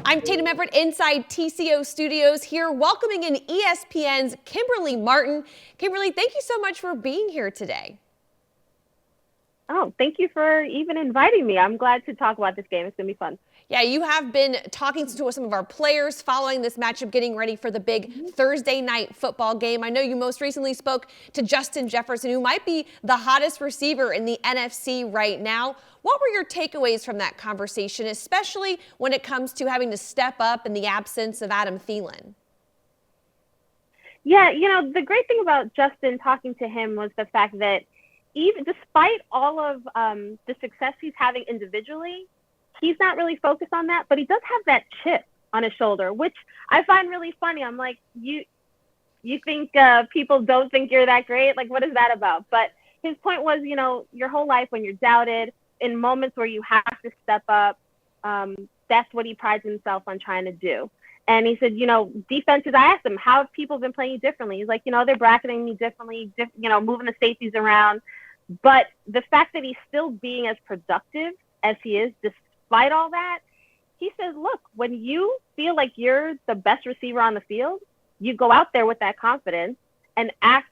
I'm Tatum Everett inside TCO Studios here, welcoming in ESPN's Kimberley Martin. Kimberley, thank you so much for being here today. Oh, thank you for even inviting me. I'm glad to talk about this game. It's going to be fun. Yeah, you have been talking to some of our players following this matchup, getting ready for the big Thursday night football game. I know you most recently spoke to Justin Jefferson, who might be the hottest receiver in the NFC right now. What were your takeaways from that conversation, especially when it comes to having to step up in the absence of Adam Thielen? Yeah, the great thing about Justin, talking to him, was the fact that even despite all of the success he's having individually, he's not really focused on that, but he does have that chip on his shoulder, which I find really funny. I'm like, you think people don't think you're that great? Like, what is that about? But his point was, your whole life when you're doubted, in moments where you have to step up, that's what he prides himself on trying to do. And he said, defenses, I asked him, how have people been playing you differently? He's like, they're bracketing me differently, moving the safeties around. But the fact that he's still being as productive as he is, despite all that, he says, look, when you feel like you're the best receiver on the field, you go out there with that confidence and act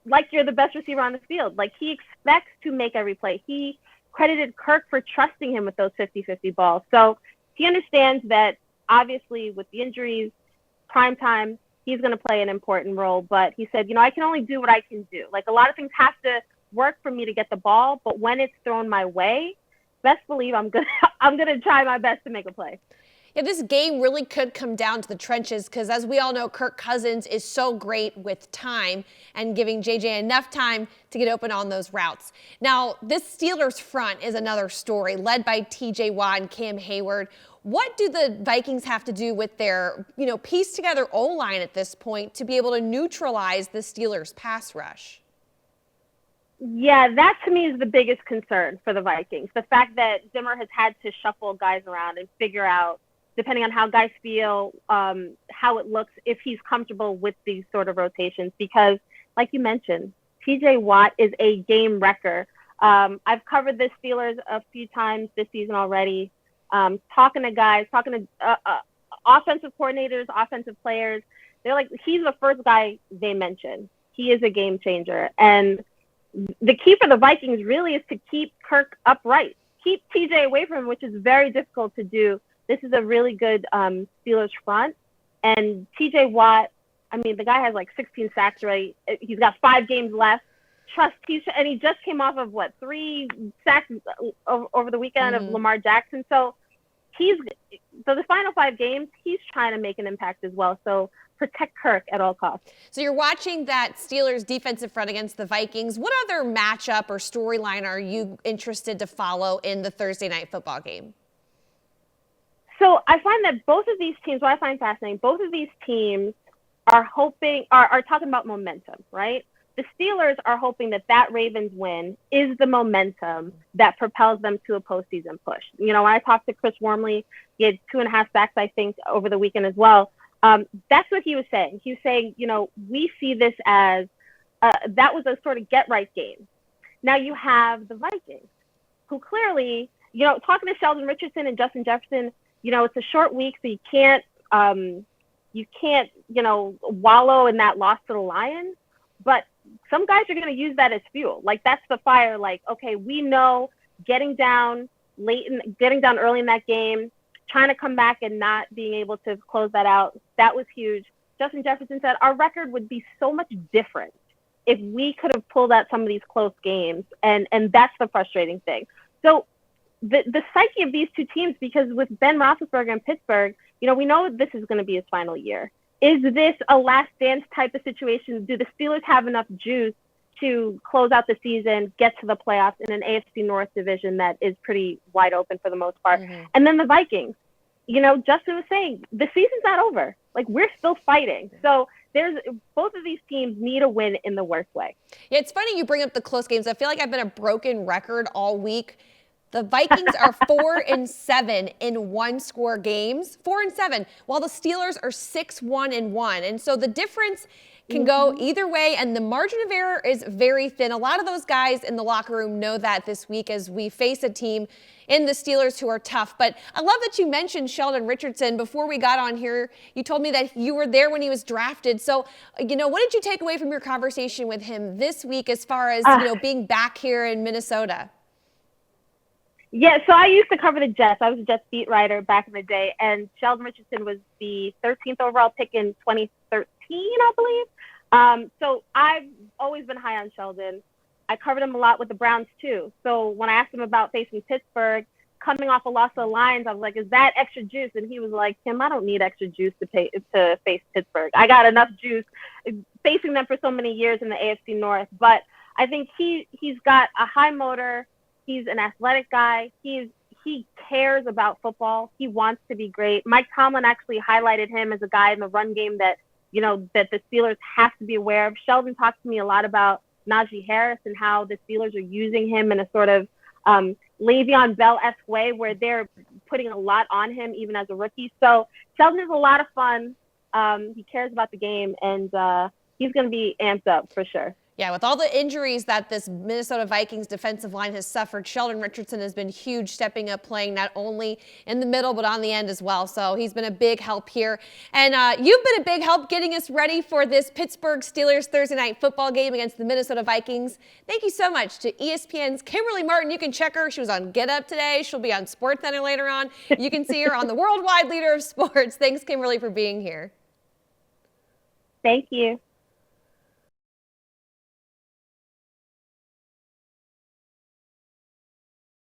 like you're the best receiver on the field. Like, he expects to make every play. He credited Kirk for trusting him with those 50-50 balls. So he understands that, obviously, with the injuries, prime time, he's going to play an important role. But he said, I can only do what I can do. Like, a lot of things have to work for me to get the ball, but when it's thrown my way, best believe I'm gonna try my best to make a play. Yeah, this game really could come down to the trenches because, as we all know, Kirk Cousins is so great with time and giving JJ enough time to get open on those routes. Now, this Steelers front is another story, led by TJ Watt and Cam Hayward. What do the Vikings have to do with their, piece together O-line at this point to be able to neutralize the Steelers pass rush? Yeah, that to me is the biggest concern for the Vikings. The fact that Zimmer has had to shuffle guys around and figure out, depending on how guys feel, how it looks, if he's comfortable with these sort of rotations. Because, like you mentioned, TJ Watt is a game wrecker. I've covered the Steelers a few times this season already, talking to guys, talking to offensive coordinators, offensive players. They're like, he's the first guy they mention. He is a game changer. And the key for the Vikings really is to keep Kirk upright, keep TJ away from him, which is very difficult to do. This is a really good Steelers front. And TJ Watt, the guy has like 16 sacks, right? He's got 5 games left. And he just came off of 3 sacks over the weekend of Lamar Jackson. So the final 5 games, he's trying to make an impact as well. So protect Kirk at all costs. So you're watching that Steelers defensive front against the Vikings. What other matchup or storyline are you interested to follow in the Thursday night football game? So I find that both of these teams, what I find fascinating, both of these teams are talking about momentum, right? The Steelers are hoping that Ravens win is the momentum that propels them to a postseason push. When I talked to Chris Wormley, he had 2.5 sacks, I think, over the weekend as well. That's what he was saying. He was saying, we see this as that was a sort of get-right game. Now you have the Vikings, who clearly, talking to Sheldon Richardson and Justin Jefferson, it's a short week, so you can't, wallow in that loss to the Lions. But some guys are going to use that as fuel. Like, that's the fire. Like, okay, we know getting down early in that game, trying to come back and not being able to close that out, that was huge. Justin Jefferson said our record would be so much different if we could have pulled out some of these close games, and that's the frustrating thing. So the psyche of these two teams, because with Ben Roethlisberger and Pittsburgh, we know this is going to be his final year. Is this a last dance type of situation? Do the Steelers have enough juice to close out the season, get to the playoffs in an AFC North division that is pretty wide open for the most part? And then the Vikings, Justin was saying, the season's not over. Like, we're still fighting. So both of these teams need a win in the worst way. Yeah, it's funny you bring up the close games. I feel like I've been a broken record all week. The Vikings are 4-7 in one-score games, 4-7, while the Steelers are 6-1-1. And so the difference can go either way, and the margin of error is very thin. A lot of those guys in the locker room know that this week as we face a team in the Steelers who are tough. But I love that you mentioned Sheldon Richardson. Before we got on here, you told me that you were there when he was drafted. So, what did you take away from your conversation with him this week as far as, being back here in Minnesota? Yeah, so I used to cover the Jets. I was a Jets beat writer back in the day, and Sheldon Richardson was the 13th overall pick in 2013, I believe. So I've always been high on Sheldon. I covered him a lot with the Browns too. So when I asked him about facing Pittsburgh, coming off a loss to the Lions, I was like, is that extra juice? And he was like, Kim, I don't need extra juice to face Pittsburgh. I got enough juice facing them for so many years in the AFC North. But I think he's got a high motor. He's an athletic guy. He cares about football. He wants to be great. Mike Tomlin actually highlighted him as a guy in the run game that the Steelers have to be aware of. Sheldon talked to me a lot about Najee Harris and how the Steelers are using him in a sort of Le'Veon Bell-esque way where they're putting a lot on him even as a rookie. So Sheldon is a lot of fun. He cares about the game, and he's going to be amped up for sure. Yeah, with all the injuries that this Minnesota Vikings defensive line has suffered, Sheldon Richardson has been huge, stepping up, playing not only in the middle but on the end as well. So he's been a big help here. And you've been a big help getting us ready for this Pittsburgh Steelers Thursday night football game against the Minnesota Vikings. Thank you so much to ESPN's Kimberley Martin. You can check her. She was on Get Up today. She'll be on SportsCenter later on. You can see her on the Worldwide Leader of Sports. Thanks, Kimberley, for being here. Thank you.